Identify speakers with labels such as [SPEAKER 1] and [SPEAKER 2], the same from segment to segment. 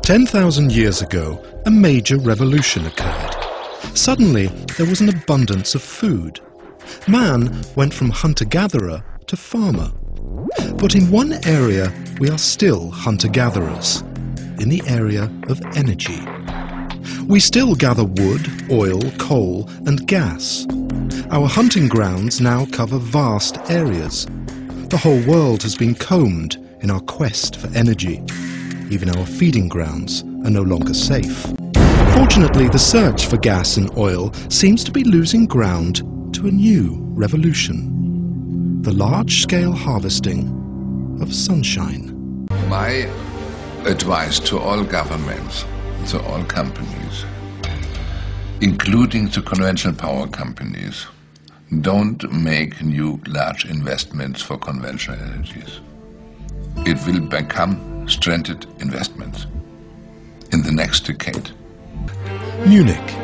[SPEAKER 1] 10,000 years ago, a major revolution occurred. Suddenly, there was an abundance of food. Man went from hunter-gatherer to farmer. But in one area, we are still hunter-gatherers, in the area of energy. We still gather wood, oil, coal, and gas. Our hunting grounds now cover vast areas. The whole world has been combed in our quest for energy. Even our feeding grounds are no longer safe. Fortunately, the search for gas and oil seems to be losing ground to a new revolution: the large-scale harvesting of sunshine.
[SPEAKER 2] My advice to all governments, to all companies, including the conventional power companies, don't make new large investments for conventional energies. It will become stranded investments in the next decade.
[SPEAKER 1] Munich.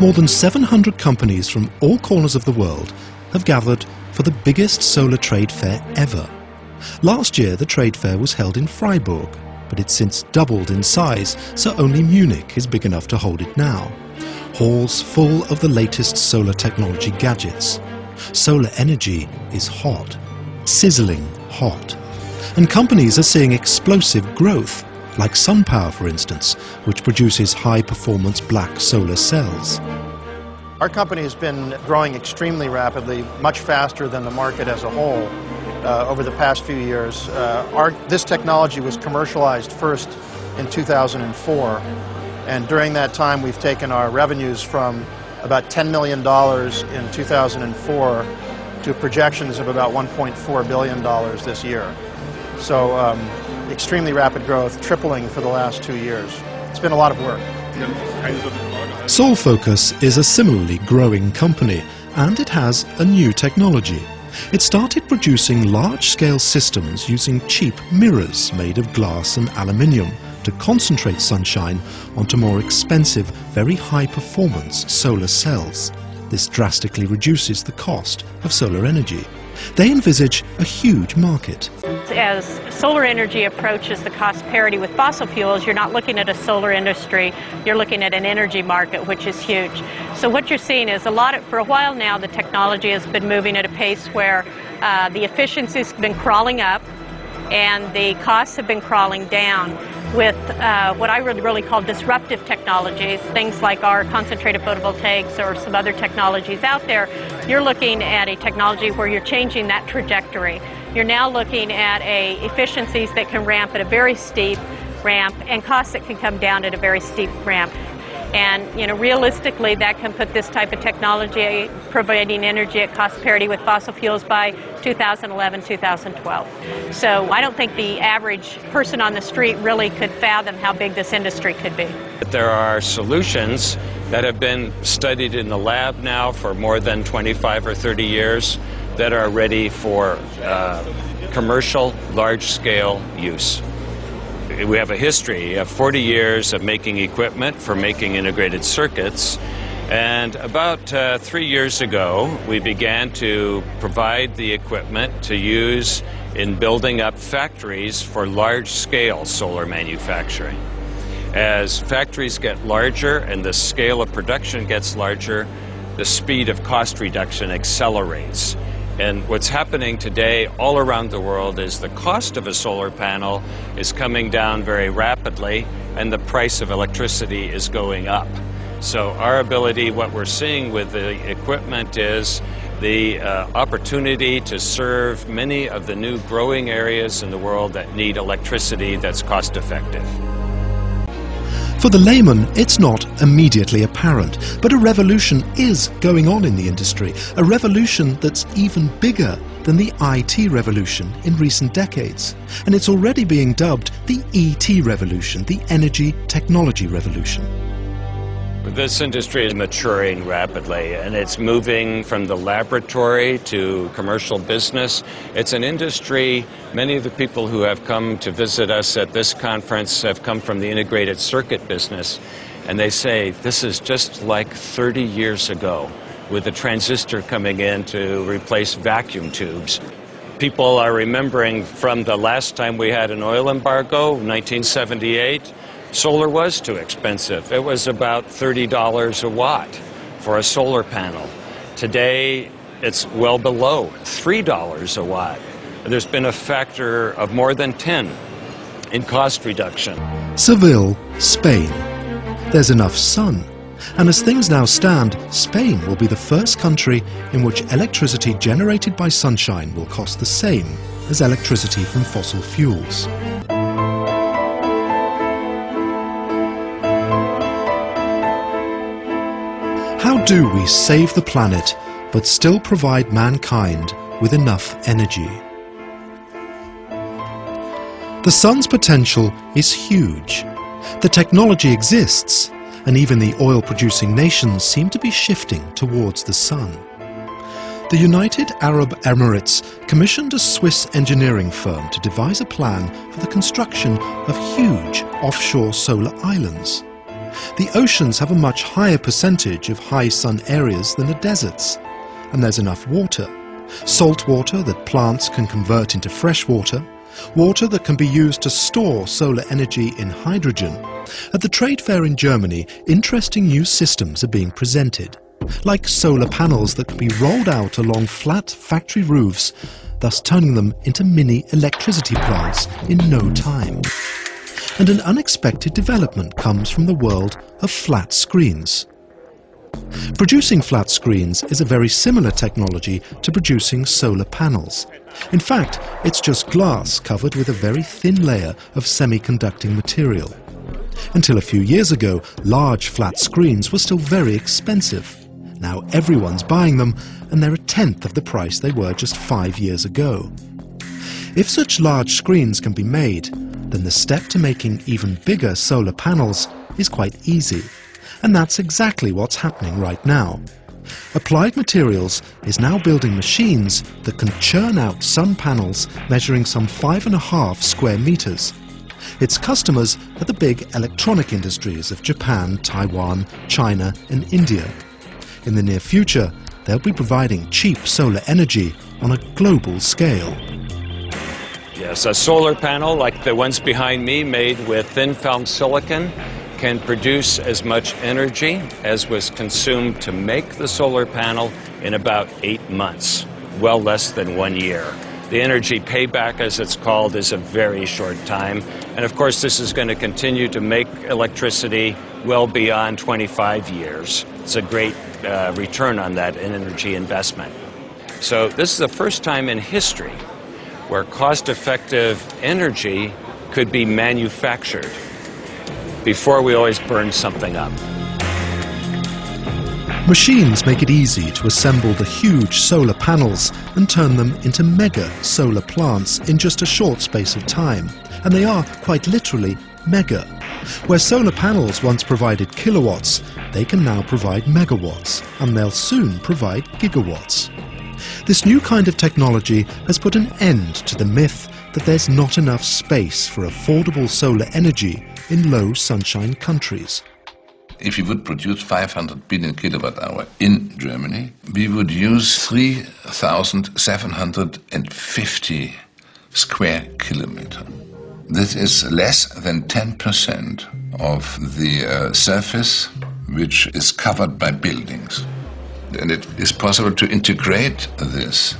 [SPEAKER 1] More than 700 companies from all corners of the world have gathered for the biggest solar trade fair ever. Last year the trade fair was held in Freiburg, but it's since doubled in size, so only Munich is big enough to hold it now. Halls full of the latest solar technology gadgets. Solar energy is hot, sizzling hot. And companies are seeing explosive growth, like SunPower, for instance, which produces high-performance black solar cells.
[SPEAKER 3] Our company has been growing extremely rapidly, much faster than the market as a whole over the past few years. This technology was commercialized first in 2004, and during that time we've taken our revenues from about $10 million in 2004 to projections of about $1.4 billion this year. So extremely rapid growth, tripling for the last 2 years. It's been a lot of work.
[SPEAKER 1] SolFocus is a similarly growing company, and it has a new technology. It started producing large-scale systems using cheap mirrors made of glass and aluminium to concentrate sunshine onto more expensive, very high-performance solar cells. This drastically reduces the cost of solar energy. They envisage a huge market.
[SPEAKER 4] As solar energy approaches the cost parity with fossil fuels, you're not looking at a solar industry, you're looking at an energy market, which is huge. So what you're seeing is for a while now, the technology has been moving at a pace where the efficiency's been crawling up and the costs have been crawling down. With what I really call disruptive technologies, things like our concentrated photovoltaics or some other technologies out there, you're looking at a technology where you're changing that trajectory. You're now looking at efficiencies that can ramp at a very steep ramp and costs that can come down at a very steep ramp. And realistically, that can put this type of technology providing energy at cost parity with fossil fuels by 2011, 2012. So I don't think the average person on the street really could fathom how big this industry could be.
[SPEAKER 5] There are solutions that have been studied in the lab now for more than 25 or 30 years that are ready for commercial, large-scale use. We have a history of 40 years of making equipment for making integrated circuits, and about 3 years ago we began to provide the equipment to use in building up factories for large-scale solar manufacturing. As factories get larger and the scale of production gets larger, the speed of cost reduction accelerates. And what's happening today all around the world is the cost of a solar panel is coming down very rapidly and the price of electricity is going up. So our ability, what we're seeing with the equipment is the opportunity to serve many of the new growing areas in the world that need electricity that's cost effective.
[SPEAKER 1] For the layman, it's not immediately apparent, but a revolution is going on in the industry, a revolution that's even bigger than the IT revolution in recent decades. And it's already being dubbed the ET revolution, the energy technology revolution.
[SPEAKER 5] This industry is maturing rapidly, and it's moving from the laboratory to commercial business. It's an industry, many of the people who have come to visit us at this conference have come from the integrated circuit business, and they say this is just like 30 years ago with the transistor coming in to replace vacuum tubes. people are remembering from the last time we had an oil embargo, 1978, solar was too expensive. It was about $30 a watt for a solar panel. Today, it's well below $3 a watt. There's been a factor of more than 10 in cost reduction.
[SPEAKER 1] Seville, Spain. There's enough sun. And as things now stand, Spain will be the first country in which electricity generated by sunshine will cost the same as electricity from fossil fuels. How do we save the planet but still provide mankind with enough energy? The sun's potential is huge. The technology exists, and even the oil-producing nations seem to be shifting towards the sun. The United Arab Emirates commissioned a Swiss engineering firm to devise a plan for the construction of huge offshore solar islands. The oceans have a much higher percentage of high sun areas than the deserts, and there's enough water. Salt water that plants can convert into fresh water, water that can be used to store solar energy in hydrogen. At the trade fair in Germany, interesting new systems are being presented, like solar panels that can be rolled out along flat factory roofs, thus turning them into mini electricity plants in no time. And an unexpected development comes from the world of flat screens. Producing flat screens is a very similar technology to producing solar panels. In fact, it's just glass covered with a very thin layer of semiconducting material. Until a few years ago, large flat screens were still very expensive. Now everyone's buying them, and they're a tenth of the price they were just 5 years ago. If such large screens can be made, then the step to making even bigger solar panels is quite easy. And that's exactly what's happening right now. Applied Materials is now building machines that can churn out sun panels measuring some 5.5 square meters. Its customers are the big electronic industries of Japan, Taiwan, China and India. In the near future, they'll be providing cheap solar energy on a global scale.
[SPEAKER 5] Yes, a solar panel like the ones behind me made with thin film silicon can produce as much energy as was consumed to make the solar panel in about 8 months, well less than 1 year. The energy payback, as it's called, is a very short time. And of course, this is going to continue to make electricity well beyond 25 years. It's a great return on that energy investment. So this is the first time in history where cost-effective energy could be manufactured. Before, we always burn something up.
[SPEAKER 1] Machines make it easy to assemble the huge solar panels and turn them into mega solar plants in just a short space of time. And they are, quite literally, mega. Where solar panels once provided kilowatts, they can now provide megawatts, and they'll soon provide gigawatts. This new kind of technology has put an end to the myth that there's not enough space for affordable solar energy in low sunshine countries.
[SPEAKER 2] If we would produce 500 billion kilowatt hour in Germany, we would use 3,750 square kilometers. This is less than 10% of the surface which is covered by buildings. And it is possible to integrate this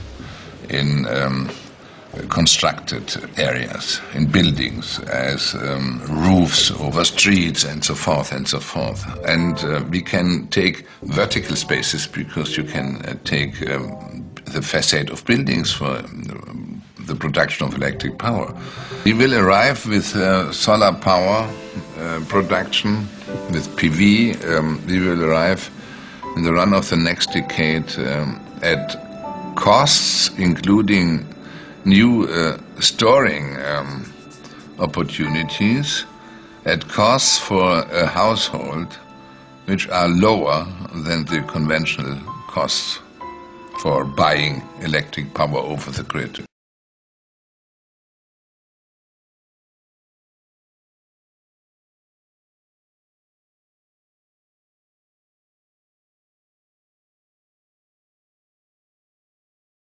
[SPEAKER 2] in constructed areas, in buildings, as roofs over streets and so forth and so forth. And we can take vertical spaces because you can take the facade of buildings for the production of electric power. We will arrive with solar power production, with PV. We will arrive in the run of the next decade at costs including new storing opportunities, at costs for a household which are lower than the conventional costs for buying electric power over the grid.